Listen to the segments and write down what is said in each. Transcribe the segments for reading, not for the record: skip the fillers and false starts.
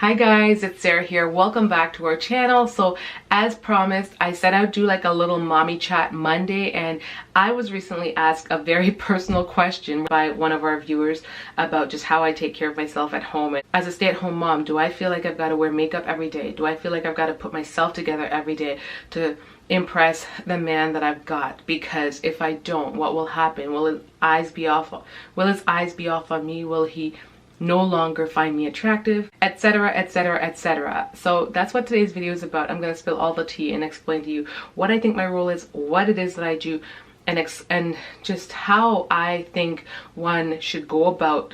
Hi guys, it's Sarah here. Welcome back to our channel. So as promised, I said I'd do like a little mommy chat Monday, and I was recently asked a very personal question by one of our viewers about just how I take care of myself at home. And as a stay-at-home mom, do I feel like I've got to wear makeup every day? Do I feel like I've got to put myself together every day to impress the man that I've got? Because if I don't, what will happen? Will his eyes be off? Will his eyes be off on me? Will he no longer find me attractive, etc, etc, etc. So that's what today's video is about. I'm going to spill all the tea and explain to you what I think my role is, what it is that I do, and just how I think one should go about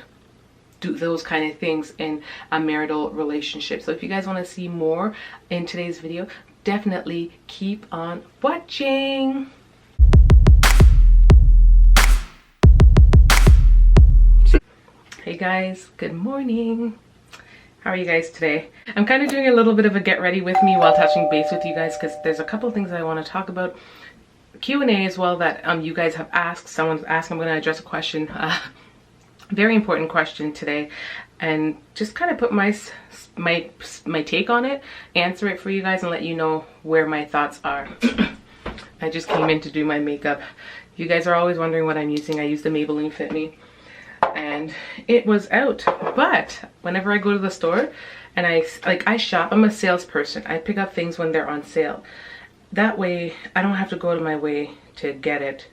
do those kind of things in a marital relationship. So if you guys want to see more in today's video, definitely keep on watching. Hey guys, good morning. How are you guys today? I'm kind of doing a little bit of a get ready with me while touching base with you guys, because there's a couple of things I want to talk about. Q&A as well that you guys have asked. Someone's asked. I'm going to address a question, very important question today, and just kind of put my take on it, answer it for you guys, and let you know where my thoughts are. I just came in to do my makeup. You guys are always wondering what I'm using. I use the Maybelline Fit Me, and it was out. But whenever I go to the store and I shop, I'm a salesperson. I pick up things when they're on sale. That way I don't have to go to my way to get it,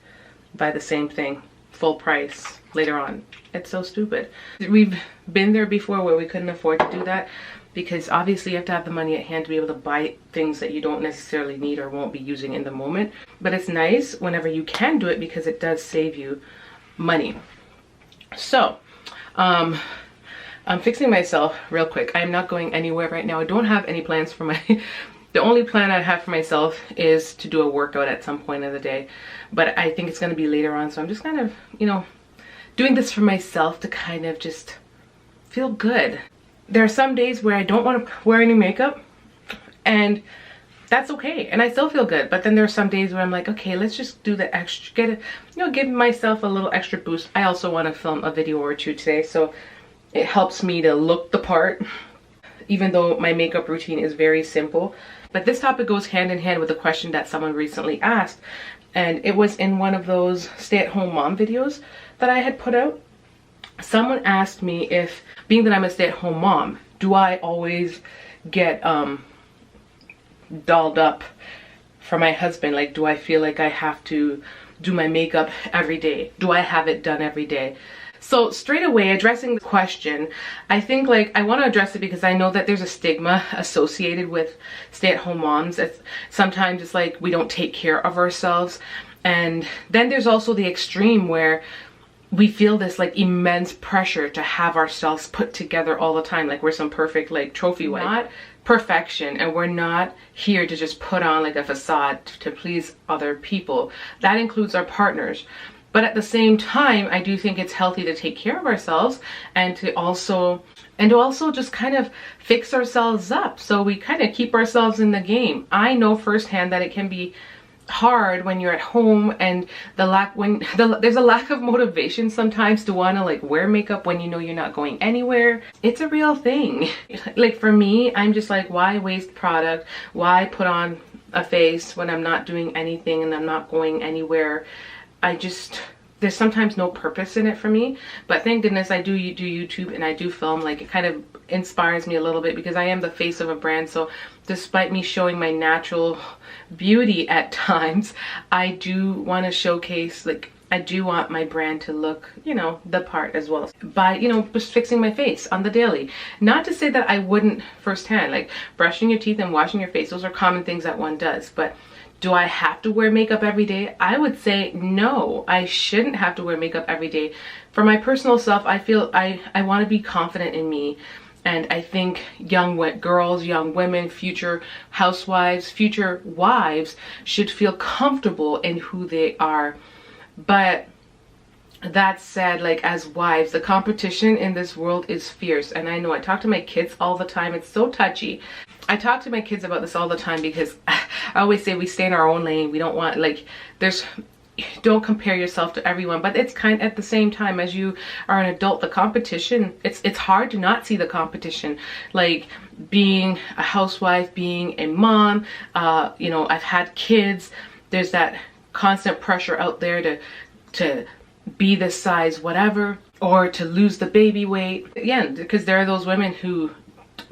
buy the same thing full price later on. It's so stupid. We've been there before where we couldn't afford to do that, because obviously you have to have the money at hand to be able to buy things that you don't necessarily need or won't be using in the moment. But it's nice whenever you can do it, because it does save you money. So I'm fixing myself real quick. I'm not going anywhere right now. I don't have any plans for the only plan I have for myself is to do a workout at some point of the day, but I think it's going to be later on. So I'm just kind of, doing this for myself to kind of just feel good. There are some days where I don't want to wear any makeup, and that's okay, and I still feel good. But then there are some days where I'm like, okay, let's just do the extra, give myself a little extra boost. I also want to film a video or two today, so it helps me to look the part, even though my makeup routine is very simple. But this topic goes hand in hand with a question that someone recently asked, and it was in one of those stay-at-home mom videos that I had put out. Someone asked me if, being that I'm a stay-at-home mom, do I always get dolled up for my husband? Like, do I feel like I have to do my makeup every day? Do I have it done every day? So straight away, addressing the question, I think I want to address it because I know that there's a stigma associated with stay-at-home moms. Sometimes it's like we don't take care of ourselves. And then there's also the extreme where we feel this immense pressure to have ourselves put together all the time, like we're some perfect trophy wife. Not perfection, and we're not here to just put on a facade to please other people. That includes our partners. But at the same time, I do think it's healthy to take care of ourselves and to also just kind of fix ourselves up, so we kind of keep ourselves in the game. I know firsthand that it can be hard when you're at home, and there's a lack of motivation sometimes to want to wear makeup when you're not going anywhere. It's a real thing. For me, I'm just why waste product? Why put on a face when I'm not doing anything and I'm not going anywhere? There's sometimes no purpose in it for me. But thank goodness I do YouTube and I do film. It kind of inspires me a little bit, because I am the face of a brand. So despite me showing my natural beauty at times, I do want to showcase, I do want my brand to look, the part as well, by, just fixing my face on the daily. Not to say that I wouldn't firsthand, brushing your teeth and washing your face. Those are common things that one does. But do I have to wear makeup every day? I would say no, I shouldn't have to wear makeup every day. For my personal self, I feel I want to be confident in me. And I think young girls, young women, future housewives, future wives should feel comfortable in who they are. But that said, as wives, the competition in this world is fierce. And I know I talk to my kids all the time. It's so touchy. I talk to my kids about this all the time, because I always say we stay in our own lane. We don't want, don't compare yourself to everyone. But it's kind at the same time, as you are an adult, the competition, it's hard to not see the competition. Like being a housewife, being a mom, you know, I've had kids. There's that constant pressure out there to be this size whatever, or to lose the baby weight. Again, because there are those women who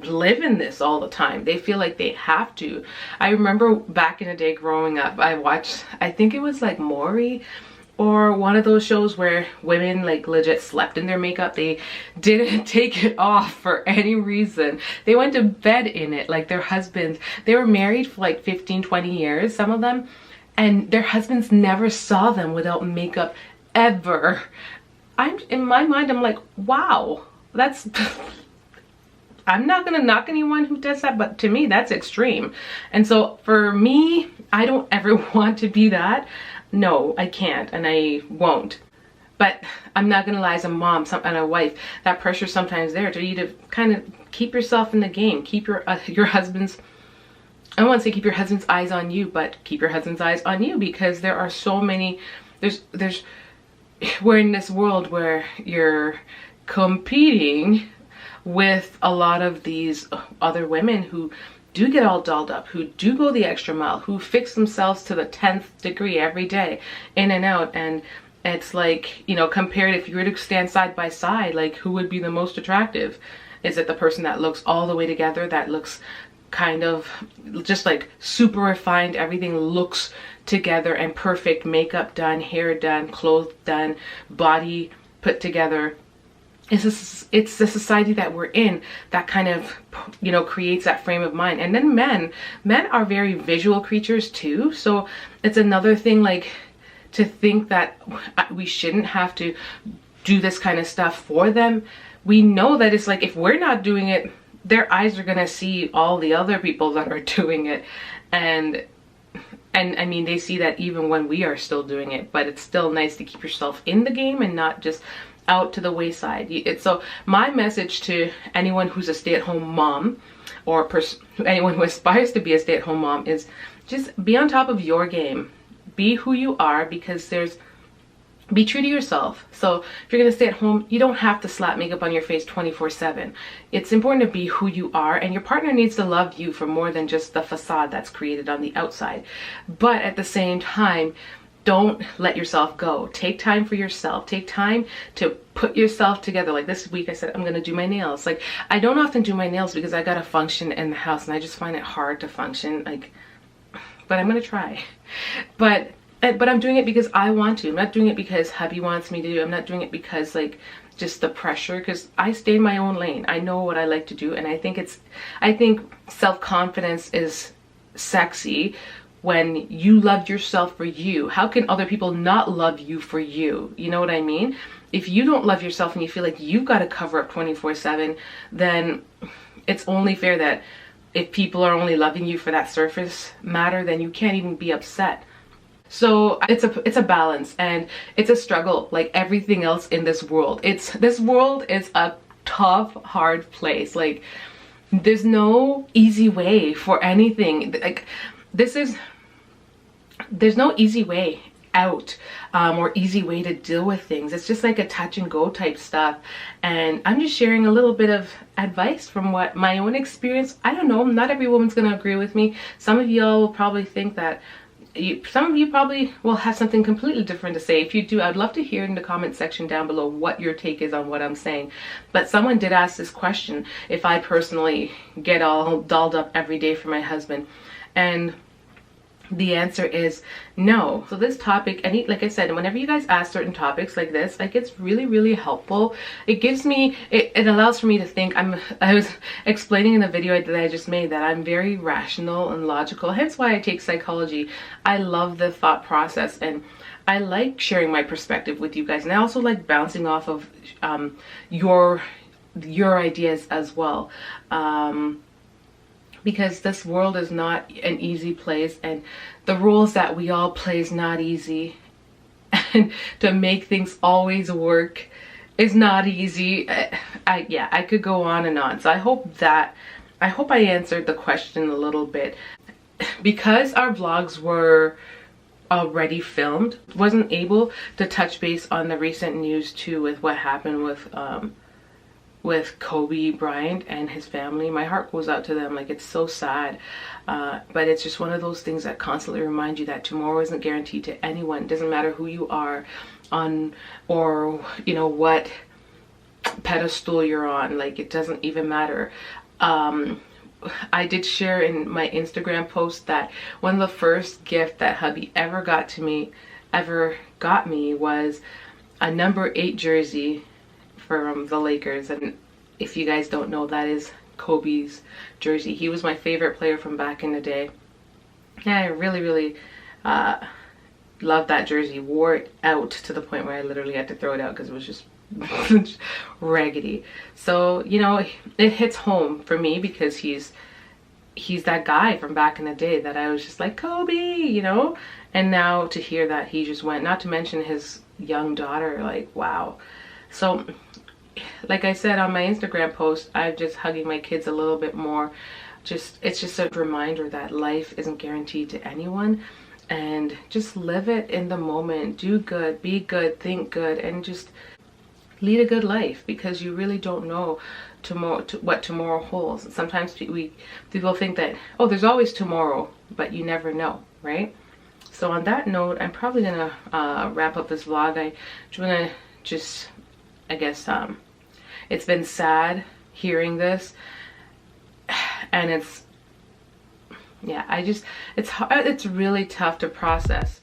live in this all the time. They feel like they have to. I remember back in the day growing up, I watched, I think it was like Maury or one of those shows where women like legit slept in their makeup. They didn't take it off for any reason. They went to bed in it. Like their husbands, they were married for like 15, 20 years, some of them, and their husbands never saw them without makeup ever. In my mind, I'm like, wow, that's I'm not gonna knock anyone who does that, but to me that's extreme. And so for me, I don't ever want to be that. No, I can't, and I won't. But I'm not gonna lie, as a mom and a wife, that pressure sometimes there to you to kind of keep yourself in the game, keep your husband's, I don't want to say keep your husband's eyes on you, but keep your husband's eyes on you, because there are so many, we're in this world where you're competing with a lot of these other women who do get all dolled up, who do go the extra mile, who fix themselves to the 10th degree every day, in and out. And it's like, you know, compared, if you were to stand side by side, like who would be the most attractive? Is it the person that looks all the way together, that looks kind of just like super refined, everything looks together and perfect, makeup done, hair done, clothes done, body put together? It's the society that we're in that kind of, you know, creates that frame of mind. And then men are very visual creatures too. So it's another thing, like, to think that we shouldn't have to do this kind of stuff for them. We know that it's like, if we're not doing it, their eyes are gonna see all the other people that are doing it. And I mean, they see that even when we are still doing it, but it's still nice to keep yourself in the game and not just out to the wayside. So my message to anyone who's a stay-at-home mom, or anyone who aspires to be a stay-at-home mom, is just be on top of your game. Be who you are, because be true to yourself. So if you're gonna stay at home, you don't have to slap makeup on your face 24/7. It's important to be who you are, and your partner needs to love you for more than just the facade that's created on the outside. But at the same time, don't let yourself go. Take time for yourself. Take time to put yourself together. Like this week I said, I'm gonna do my nails. Like, I don't often do my nails because I gotta function in the house, and I just find it hard to function. Like, but I'm gonna try. But I'm doing it because I want to. I'm not doing it because hubby wants me to do. I'm not doing it because, like, just the pressure, because I stay in my own lane. I know what I like to do, and I think self-confidence is sexy when you love yourself for you. How can other people not love you for you? You know what I mean? If you don't love yourself and you feel like you've got to cover up 24/7, then it's only fair that if people are only loving you for that surface matter, then you can't even be upset. So it's a balance, and it's a struggle like everything else in this world. This world is a tough, hard place. Like, there's no easy way for anything. Like, there's no easy way out, or easy way to deal with things. It's just like a touch and go type stuff. And I'm just sharing a little bit of advice from what my own experience. I don't know, not every woman's gonna agree with me. Some of y'all will probably think that, some of you probably will have something completely different to say. If you do, I'd love to hear in the comment section down below what your take is on what I'm saying. But someone did ask this question, if I personally get all dolled up every day for my husband. And the answer is no. So this topic, like I said, whenever you guys ask certain topics like this, like, it's really, really helpful. It gives me, it allows for me to think. I was explaining in the video that I just made that I'm very rational and logical, hence why I take psychology. I love the thought process, and I like sharing my perspective with you guys, and I also like bouncing off of your ideas as well. Because this world is not an easy place, and the rules that we all play is not easy, and to make things always work is not easy. Yeah, I could go on and on. So I hope I answered the question a little bit. Because our vlogs were already filmed. Wasn't able to touch base on the recent news too with what happened with Kobe Bryant and his family. My heart goes out to them. Like, it's so sad, but it's just one of those things that constantly remind you that tomorrow isn't guaranteed to anyone. It doesn't matter who you are on, or you know what pedestal you're on. Like, it doesn't even matter. I did share in my Instagram post that one of the first gift that hubby ever got me was a number 8 jersey from the Lakers. And if you guys don't know, that is Kobe's jersey. He was my favorite player from back in the day. Yeah, I really loved that jersey. Wore it out to the point where I literally had to throw it out because it was just raggedy. So, you know, it hits home for me because he's that guy from back in the day that I was just like, Kobe, you know. And now to hear that he just went, not to mention his young daughter, like, wow. So like I said on my Instagram post, I'm just hugging my kids a little bit more. It's just a reminder that life isn't guaranteed to anyone, and just live it in the moment. Do good, be good, think good, and just lead a good life, because you really don't know what tomorrow holds. Sometimes people think that, oh, there's always tomorrow, but you never know, right? So on that note, I'm probably gonna wrap up this vlog. I guess it's been sad hearing this, and it's really tough to process.